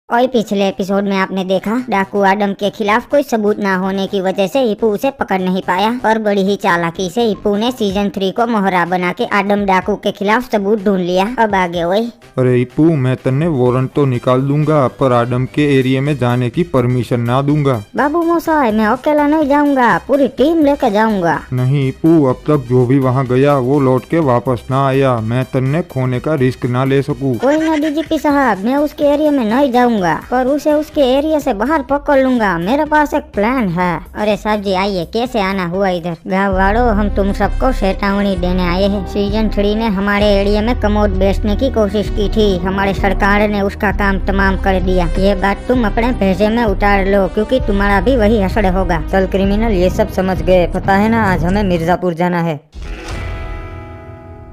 और पिछले एपिसोड में आपने देखा डाकू आडम के खिलाफ कोई सबूत ना होने की वजह से हिप्पू उसे पकड़ नहीं पाया, पर बड़ी ही चालाकी से हिप्पू ने सीजन 3 को मोहरा बना के आडम डाकू के खिलाफ सबूत ढूंढ लिया। अब आगे वही। अरे हिप्पू, मैं तन्ने वारंट तो निकाल दूंगा पर आडम के एरिया में जाने की परमिशन ना दूंगा। बाबू मोसाई, मैं अकेला नहीं जाऊंगा, पूरी टीम लेकर जाऊंगा। नहीं हिप्पू, अब तक जो भी वहाँ गया वो लौट के वापस ना आया। मैं तन्ने खोने का रिस्क ना ले सकूं। कोई ना डीजीपी साहब, मैं उसके एरिया में नहीं जाऊंगा, पर उसे उसके एरिया से बाहर पकड़ लूंगा। मेरे पास एक प्लान है। अरे साहब जी आइए, कैसे आना हुआ इधर? गाँव वालों, हम तुम सबको चेतावनी देने आए हैं। सीजन 3 ने हमारे एरिया में कमोड बेचने की कोशिश की थी, हमारे सरकार ने उसका काम तमाम कर दिया। ये बात तुम अपने भेजे में उतार लो, क्योंकि तुम्हारा भी वही हसड़ होगा। चल क्रिमिनल, ये सब समझ गए। पता है ना, आज हमें मिर्जापुर जाना है।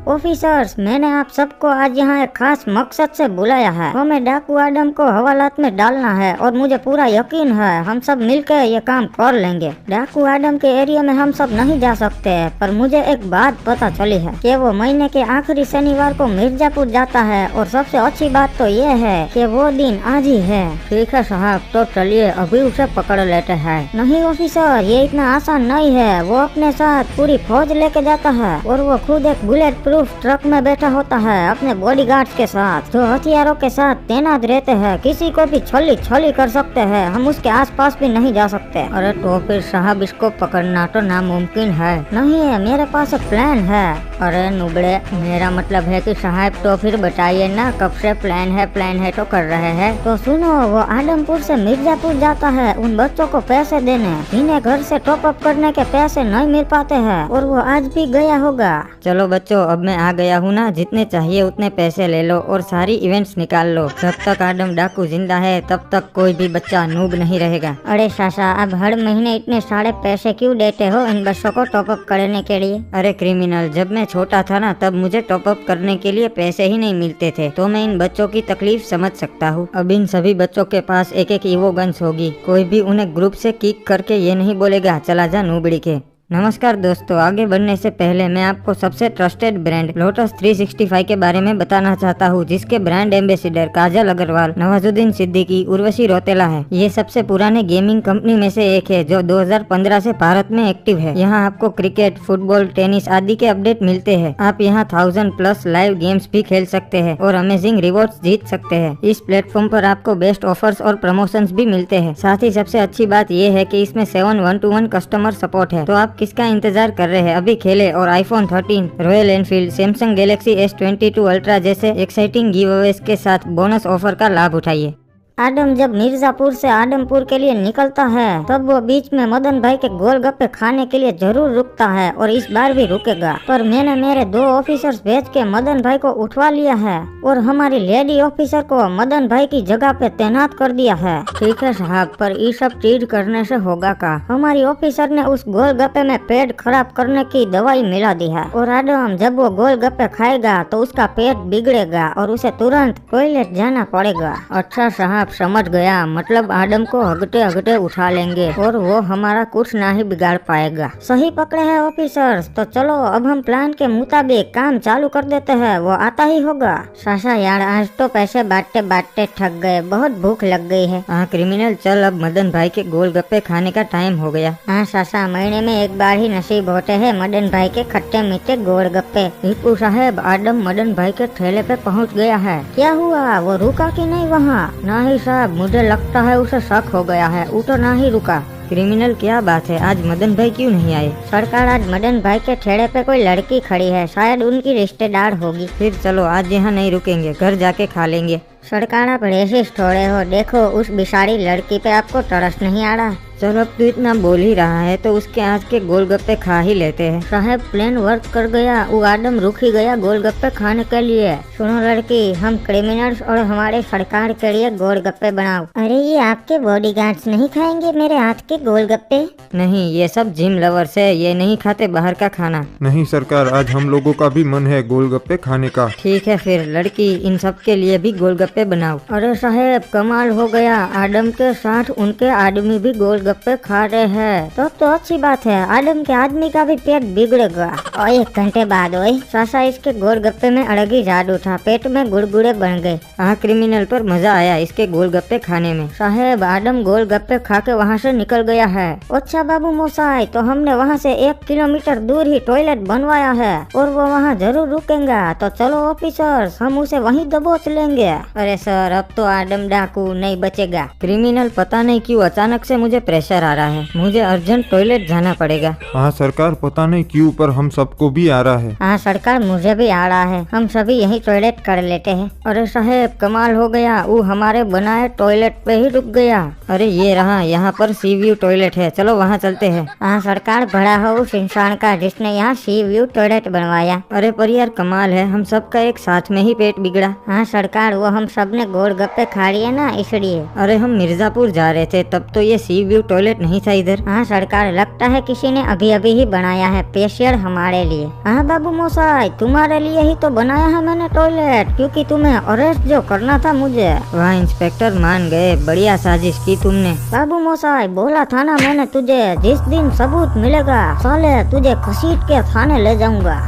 ऑफिसर्स, मैंने आप सबको आज यहाँ एक खास मकसद से बुलाया है। हमें डाकू आडम को हवालात में डालना है और मुझे पूरा यकीन है हम सब मिलकर ये काम कर लेंगे। डाकू आडम के एरिया में हम सब नहीं जा सकते, पर मुझे एक बात पता चली है कि वो महीने के आखिरी शनिवार को मिर्जापुर जाता है, और सबसे अच्छी बात तो ये है कि वो दिन आज ही है। ठीक है साहब, तो चलिए अभी उसे पकड़ लेते हैं। नहीं ऑफिसर, ये इतना आसान नहीं है। वो अपने साथ पूरी फौज लेके जाता है और वो खुद एक बुलेट ट्रक में बैठा होता है अपने बॉडीगार्ड्स के साथ, जो हथियारों के साथ तैनात रहते हैं। किसी को भी छली कर सकते हैं, हम उसके आसपास भी नहीं जा सकते। अरे तो फिर साहब, इसको पकड़ना तो नामुमकिन है। नहीं है, मेरे पास एक प्लान है। अरे नुबड़े, मेरा मतलब है कि साहब तो फिर बताइए ना, कब से प्लान है तो कर रहे हैं। तो सुनो, वो आदमपुर से मिर्जापुर जाता है उन बच्चों को पैसे देने, जिन्हें घर से टॉप अप करने के पैसे नहीं मिल पाते हैं, और वो आज भी गया होगा। चलो बच्चों, अब मैं आ गया हूँ ना, जितने चाहिए उतने पैसे ले लो और सारी इवेंट्स निकाल लो। जब तक आडम डाकू जिंदा है तब तक कोई भी बच्चा नूब नहीं रहेगा। अरे सासा, अब हर महीने इतने सारे पैसे क्यों देते हो इन बच्चों को टॉप अप करने के लिए? अरे क्रिमिनल, जब मैं छोटा था ना, तब मुझे टॉप अप करने के लिए पैसे ही नहीं मिलते थे, तो मैं इन बच्चों की तकलीफ समझ सकता हूँ। अब इन सभी बच्चों के पास एक एक ईवो गन्स होगी। कोई भी उन्हें ग्रुप से किक करके ये नहीं बोलेगा चला जा नूबड़ी के। नमस्कार दोस्तों, आगे बढ़ने से पहले मैं आपको सबसे ट्रस्टेड ब्रांड लोटस 365 के बारे में बताना चाहता हूँ, जिसके ब्रांड एम्बेसडर काजल अग्रवाल, नवाजुद्दीन सिद्दीकी, उर्वशी रौतेला है। ये सबसे पुराने गेमिंग कंपनी में से एक है जो 2015 से भारत में एक्टिव है। यहाँ आपको क्रिकेट, फुटबॉल, टेनिस आदि के अपडेट मिलते हैं। आप यहाँ 1000+ लाइव गेम्स भी खेल सकते हैं और अमेजिंग रिवॉर्ड्स जीत सकते हैं। इस प्लेटफॉर्म पर आपको बेस्ट ऑफर्स और प्रमोशंस भी मिलते हैं। साथ ही सबसे अच्छी बात ये है कि इसमें 7 1-to-1 कस्टमर सपोर्ट है। तो आप किसका इंतजार कर रहे हैं? अभी खेले और iPhone 13, royal Enfield, Samsung Galaxy S22 ultra जैसे एक्साइटिंग गिवअवेज के साथ बोनस ऑफर का लाभ उठाइए। आडम जब मिर्जापुर से आदमपुर के लिए निकलता है, तब वो बीच में मदन भाई के गोलगप्पे खाने के लिए जरूर रुकता है, और इस बार भी रुकेगा। पर मैंने मेरे 2 ऑफिसर्स भेज के मदन भाई को उठवा लिया है, और हमारी लेडी ऑफिसर को मदन भाई की जगह पे तैनात कर दिया है। ठीक है साहब, पर ये सब चीज करने से होगा का? हमारी ऑफिसर ने उस गोलगप्पे में पेट खराब करने की दवाई मिला दी है, और आडम जब वो गोलगप्पे खाएगा तो उसका पेट बिगड़ेगा और उसे तुरंत टॉयलेट जाना पड़ेगा। अच्छा साहब, समझ गया, मतलब आडम को हगते उठा लेंगे और वो हमारा कुछ ना ही बिगाड़ पाएगा। सही पकड़े हैं ऑफिसर्स। तो चलो अब हम प्लान के मुताबिक काम चालू कर देते हैं, वो आता ही होगा। सासा यार, आज तो पैसे बांटते थक गए, बहुत भूख लग गई है। हाँ क्रिमिनल, चल अब मदन भाई के गोलगप्पे खाने का टाइम हो गया। हाँ सासा, महीने में एक बार ही नसीब होते हैं मदन भाई के खट्टे मीठे गोलगप्पे। हिप्पू साहब, आडम मदन भाई के ठेले पे पहुँच गया है। क्या हुआ, वो रुका कि नहीं वहाँ? नहीं साहब, मुझे लगता है उसे शक हो गया है, उतना ही रुका। क्रिमिनल, क्या बात है, आज मदन भाई क्यों नहीं आए? सरकार, आज मदन भाई के ठेले पे कोई लड़की खड़ी है, शायद उनकी रिश्तेदार होगी। फिर चलो आज यहाँ नहीं रुकेंगे, घर जाके खा लेंगे। सरकार, आप रेसिस्ट थोड़े हो, देखो उस बिसारी लड़की पे आपको तरस नहीं आ रहा? चलो अब तो इतना बोल ही रहा है तो उसके आज के गोलगप्पे खा ही लेते हैं। साहब, प्लान वर्क कर गया, वो आदम रुक ही गया गोलगप्पे खाने के लिए। सुनो लड़की, हम क्रिमिनल्स और हमारे सरकार के लिए गोलगप्पे बनाओ। अरे ये आपके बॉडीगार्ड्स नहीं खाएंगे मेरे हाथ के गोलगप्पे? नहीं, ये सब जिम लवर्स है, ये नहीं खाते बाहर का खाना। नहीं सरकार, आज हम लोगों का भी मन है गोलगप्पे खाने का। ठीक है फिर लड़की, इन सब के लिए भी गोलगप्पे गोलगप्पे बनाओ। अरे साहेब कमाल हो गया, आदम के साथ उनके आदमी भी गोलगप्पे खा रहे हैं। तो अच्छी बात है, आदम के आदमी का भी पेट बिगड़ेगा। और 1 घंटे बाद ओए सासा इसके गोलगप्पे में अलग ही जादू था, पेट में गुड़गुड़े बन गए। हाँ क्रिमिनल, पर मजा आया इसके गोलगप्पे खाने में। साहेब आदम गोलगप्पे खा के वहाँ से निकल गया है। अच्छा बाबू मोसाई, तो हमने वहाँ से 1 किलोमीटर दूर ही टॉयलेट बनवाया है और वो वहाँ जरूर रुकेगा। तो चलो ऑफिसर्स, हम उसे वहीं दबोच लेंगे। अरे सर, अब तो आदम डाकू नहीं बचेगा। क्रिमिनल, पता नहीं क्यों अचानक से मुझे प्रेशर आ रहा है, मुझे अर्जेंट टॉयलेट जाना पड़ेगा। हाँ सरकार, पता नहीं क्यों पर हम सबको भी आ रहा है। हाँ सरकार, मुझे भी आ रहा है, हम सभी यही टॉयलेट कर लेते हैं। अरे साहेब कमाल हो गया, वो हमारे बनाए टॉयलेट पे ही रुक गया। अरे ये रहा, यहाँ पर सी व्यू टॉयलेट है, चलो वहाँ चलते हैं। हाँ सरकार, बड़ा हो उस इंसान का जिसने यहाँ सी व्यू टॉयलेट बनवाया। अरे पर यार कमाल है, हम सबका एक साथ में ही पेट बिगड़ा। हाँ सरकार, वो हम सब ने गोलगप्पे खा लिए ना इसलिए। अरे हम मिर्जापुर जा रहे थे, तब तो ये सी व्यू टॉयलेट नहीं था इधर। हाँ सरकार, लगता है किसी ने अभी अभी ही बनाया है स्पेशल हमारे लिए। हाँ बाबू मोसाई, तुम्हारे लिए ही तो बनाया है मैंने टॉयलेट, क्योंकि तुम्हें अरेस्ट जो करना था मुझे। वाह इंस्पेक्टर, मान गए, बढ़िया साजिश की तुमने। बाबू मोसाई, बोला था ना मैंने तुझे, जिस दिन सबूत मिलेगा साले तुझे घसीट के थाने ले जाऊंगा।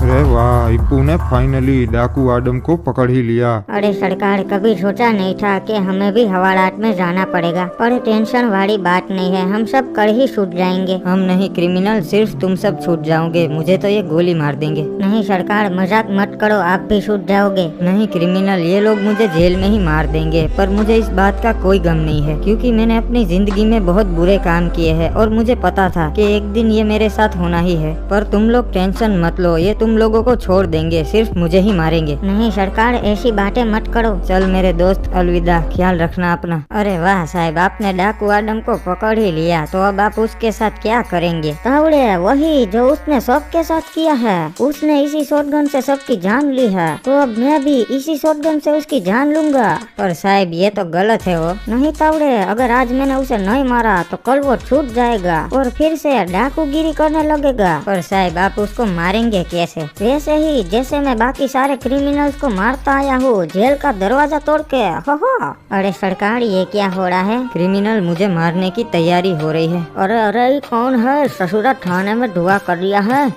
अरे वाह, इप्पू ने फाइनली डाकू आदम को पकड़ ही लिया। अरे सरकार, कभी सोचा नहीं था कि हमें भी हवालात में जाना पड़ेगा, पर टेंशन वाली बात नहीं है, हम सब कल ही छूट जाएंगे। हम नहीं क्रिमिनल, सिर्फ तुम सब छूट जाओगे, मुझे तो ये गोली मार देंगे। नहीं सरकार, मजाक मत करो, आप भी छूट जाओगे। नहीं क्रिमिनल, ये लोग मुझे जेल में ही मार देंगे, पर मुझे इस बात का कोई गम नहीं है, क्योंकि मैंने अपनी जिंदगी में बहुत बुरे काम किए हैं और मुझे पता था कि एक दिन ये मेरे साथ होना ही है। पर तुम लोग टेंशन मत लो, ये तुम लोगों को छोड़ देंगे, सिर्फ मुझे ही मारेंगे। नहीं सरकार, ऐसी बातें मत करो। चल मेरे दोस्त, अलविदा, ख्याल रखना अपना। अरे वाह साहब, आपने डाकू आदम को पकड़ ही लिया, तो अब आप उसके साथ क्या करेंगे? तावड़े, वही जो उसने सबके साथ किया है, उसने इसी शॉटगन से सबकी जान ली है, तो अब मैं भी इसी शॉटगन से उसकी जान लूंगा। पर साहब ये तो गलत है। वो नहीं तावड़े, अगर आज मैंने उसे नहीं मारा तो कल वो छूट जाएगा और फिर से डाकूगिरी करने लगेगा। पर साहब आप उसको मारेंगे कैसे? वैसे ही जैसे मैं बाकी सारे क्रिमिनल्स को मारता आया हूँ, जेल का दरवाजा तोड़ के। हो। अरे सरकार, ये क्या हो रहा है? क्रिमिनल, मुझे मारने की तैयारी हो रही है। अरे अरे, ये कौन है? ससुरा थाने में धुआं कर दिया है।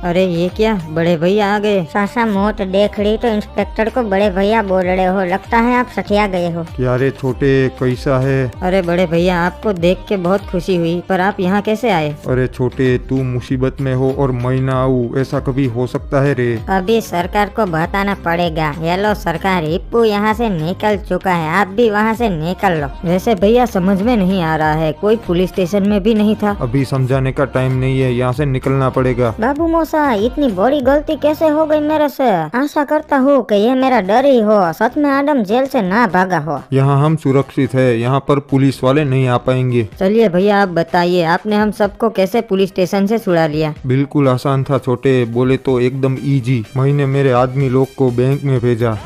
अरे ये क्या, बड़े भैया आ गए। सासा मौत देख ली तो इंस्पेक्टर को बड़े भैया बोल रहे हो, लगता है आप सठिया गए हो। क्या रे छोटे, कैसा है? अरे बड़े भैया, आपको देख के बहुत खुशी हुई, पर आप यहाँ कैसे आए? अरे छोटे, तू मुसीबत में हो और मैं ना आऊँ, ऐसा कभी हो सकता है रे? अभी सरकार को बताना पड़ेगा। ये लो सरकार, हिप्पू यहाँ से निकल चुका है, आप भी वहाँ से निकल लो। वैसे भैया समझ में नहीं आ रहा है, कोई पुलिस स्टेशन में भी नहीं था। अभी समझाने का टाइम नहीं है, यहाँ से निकलना पड़ेगा। बाबू मोसा, इतनी बड़ी गलती कैसे हो गई मेरे से? आशा करता हूँ कि ये मेरा डर ही हो, सच में आदम जेल से ना भागा हो। यहाँ हम सुरक्षित है, यहाँ पर पुलिस वाले नहीं आ पाएंगे। चलिए भैया, आप बताइए, आपने हम सबको कैसे पुलिस स्टेशन से छुड़ा लिया? बिल्कुल आसान था छोटे, बोले तो एकदम इजी। मैंने मेरे आदमी लोग को बैंक में भेजा।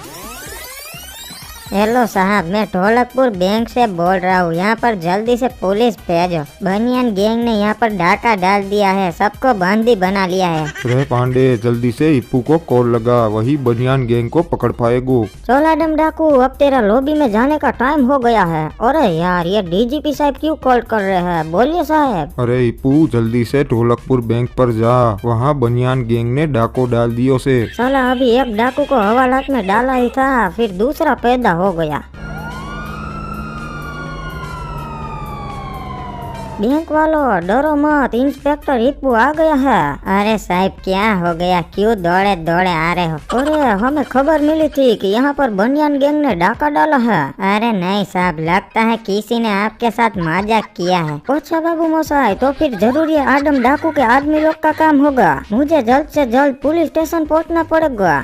हेलो साहब, मैं ढोलकपुर बैंक से बोल रहा हूँ, यहाँ पर जल्दी से पुलिस भेजो। बनियान गैंग ने यहाँ पर डाका डाल दिया है, सबको बंदी बना लिया है। अरे पांडे, जल्दी से इप्पू को कॉल लगा, वही बनियान गैंग को पकड़ पाएगो। चल आदम डाकू, अब तेरा लॉबी में जाने का टाइम हो गया है। अरे यार, ये डीजीपी साहब क्यों कॉल कर रहे हैं? बोलिए साहब। अरे इप्पू, जल्दी से ढोलकपुर बैंक पर जा, वहाँ बनियान गैंग ने डाको डाल दियो से। साला, अभी एक डाकू को हवालात में डाला ही था, फिर दूसरा पैदा हो गया। बैंक वालों डरो मत, इंस्पेक्टर हिप्पू आ गया है। अरे साहब, क्या हो गया? क्यों दौड़े दौड़े आ रहे हो? अरे हमें खबर मिली थी कि यहाँ पर बनियान गैंग ने डाका डाला है। अरे नहीं साहब, लगता है किसी ने आपके साथ मजाक किया है। अच्छा बाबू मोसाई, तो फिर जरूर ये आदम डाकू के आदमी लोग का काम होगा। मुझे जल्द से जल्द पुलिस स्टेशन पहुँचना पड़ेगा।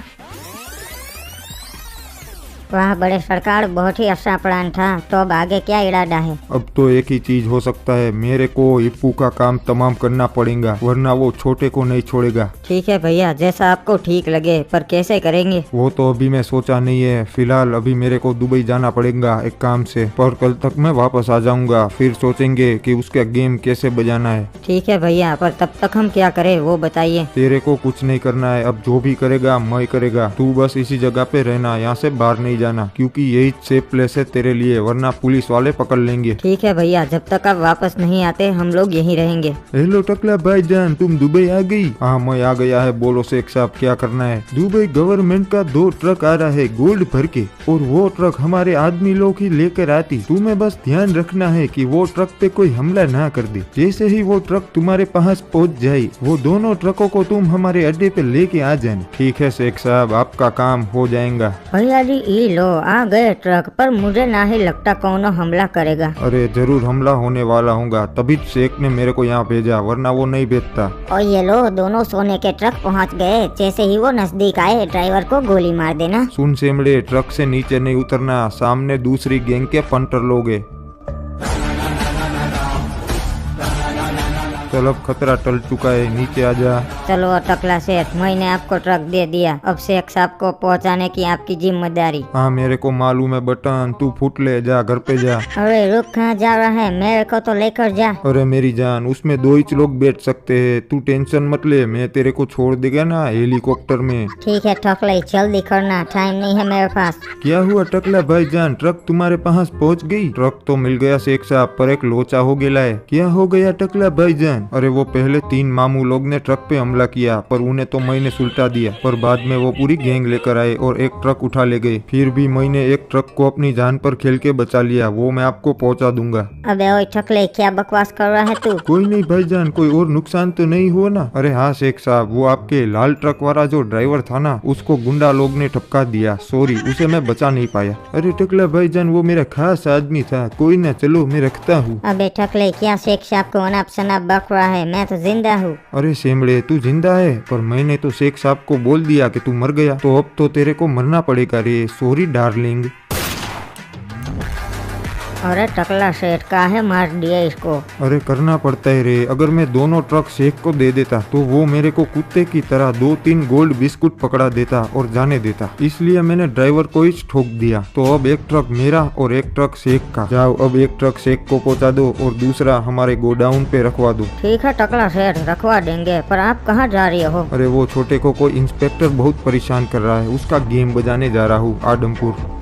वाह बड़े सरकार, बहुत ही अच्छा प्लान था। तो अब आगे क्या इरादा है? अब तो एक ही चीज हो सकता है, मेरे को हिप्पू का काम तमाम करना पड़ेगा, वरना वो छोटे को नहीं छोड़ेगा। ठीक है भैया, जैसा आपको ठीक लगे, पर कैसे करेंगे? वो तो अभी मैं सोचा नहीं है, फिलहाल अभी मेरे को दुबई जाना पड़ेगा एक काम से, पर कल तक मैं वापस आ जाऊंगा, फिर सोचेंगे कि उसका गेम कैसे बजाना है। ठीक है भैया, पर तब तक हम क्या करें वो बताइए। तेरे को कुछ नहीं करना है, अब जो भी करेगा मैं करेगा, तू बस इसी जगह पे रहना, यहाँ से बाहर नहीं जाना, क्योंकि यही सेफ प्लेस है तेरे लिए, वरना पुलिस वाले पकड़ लेंगे। ठीक है भैया, जब तक आप वापस नहीं आते हम लोग यहीं रहेंगे। हेलो टकला भाईजान, तुम दुबई आ गई? हाँ मैं आ गया है, बोलो शेख साहब क्या करना है? दुबई गवर्नमेंट का 2 ट्रक आ रहा है गोल्ड भर के, और वो ट्रक हमारे आदमी लोग ही लेकर आती। तुम्हें बस ध्यान रखना है कि वो ट्रक पे कोई हमला ना कर दे। जैसे ही वो ट्रक तुम्हारे पास पहुंच जाए, वो दोनों ट्रकों को तुम हमारे अड्डे पे लेके आ जाना। ठीक है शेख साहब, आपका काम हो जाएगा। भैया जी ये लो आ गए ट्रक, पर मुझे ना ही लगता कौनो हमला करेगा। अरे जरूर हमला होने वाला होगा, तभी शेख ने मेरे को यहाँ भेजा, वरना वो नहीं भेजता। और ये लो दोनों सोने के ट्रक पहुंच गए। जैसे ही वो नजदीक आए, ड्राइवर को गोली मार देना। सुन सेमड़े, ट्रक से नीचे नहीं उतरना, सामने दूसरी गैंग के फंटर लोग हैं। चल अब खतरा टल चुका है, नीचे आ जा। चलो टकला सेठ, मैंने आपको ट्रक दे दिया, अब शेख साहब को पहुंचाने की आपकी जिम्मेदारी। हाँ मेरे को मालूम है बटन, तू फुट ले, जा घर पे जा। अरे रुक, कहाँ जा रहा है? मेरे को तो लेकर जा। अरे मेरी जान, उसमें 2 ही लोग बैठ सकते हैं, तू टेंशन मत ले, मैं तेरे को छोड़ देगा ना हेलीकॉप्टर में। ठीक है टकला, जल्दी करना, टाइम नहीं है मेरे पास। क्या हुआ टकला भाईजान, ट्रक तुम्हारे पास पहुंच गई? ट्रक तो मिल गया शेख साहब, पर एक लोचा हो गया है। क्या हो गया टकला भाईजान? अरे वो पहले 3 मामू लोग ने ट्रक पे हमला किया, पर उन्हें तो मैंने सुलटा दिया, पर बाद में वो पूरी गैंग लेकर आए और एक ट्रक उठा ले गए। फिर भी मैंने एक ट्रक को अपनी जान पर खेल के बचा लिया, वो मैं आपको पहुंचा दूंगा। अबे ओए टकले, क्या बकवास कर रहा है तू? कोई नहीं भाईजान, कोई और नुकसान तो नहीं हुआ ना? अरे हाँ शेख साहब, वो आपके लाल ट्रक वाला जो ड्राइवर था ना, उसको गुंडा लोग ने ठपका दिया, सॉरी, उसे मैं बचा नहीं पाया। अरे टकला भाईजान, वो मेरा खास आदमी था, कोई ना, चलो मैं रखता हूँ। अबे टकले, क्या शेख साहब को अनाप शनाप बक रहा है? मैं तो जिंदा हूँ। अरे सेमड़े, तू जिंदा है, पर मैंने तो शेख साहब को बोल दिया कि तू मर गया, तो अब तो तेरे को मरना पड़ेगा रे, सॉरी डार्लिंग। अरे टकला सेठ, काहे मार दिया इसको? अरे करना पड़ता है रे, अगर मैं दोनों ट्रक शेख को दे देता तो वो मेरे को कुत्ते की तरह 2-3 गोल्ड बिस्कुट पकड़ा देता और जाने देता, इसलिए मैंने ड्राइवर को ही ठोक दिया। तो अब एक ट्रक मेरा और एक ट्रक शेख का। जाओ अब एक ट्रक शेख को पहुंचा दो और दूसरा हमारे गोडाउन पे रखवा दो। ठीक है टकला सेठ, रखवा देंगे, पर आप कहाँ जा रही हो? अरे वो छोटे को कोई इंस्पेक्टर बहुत परेशान कर रहा है, उसका गेम बजाने जा रहा हूँ आदमपुर।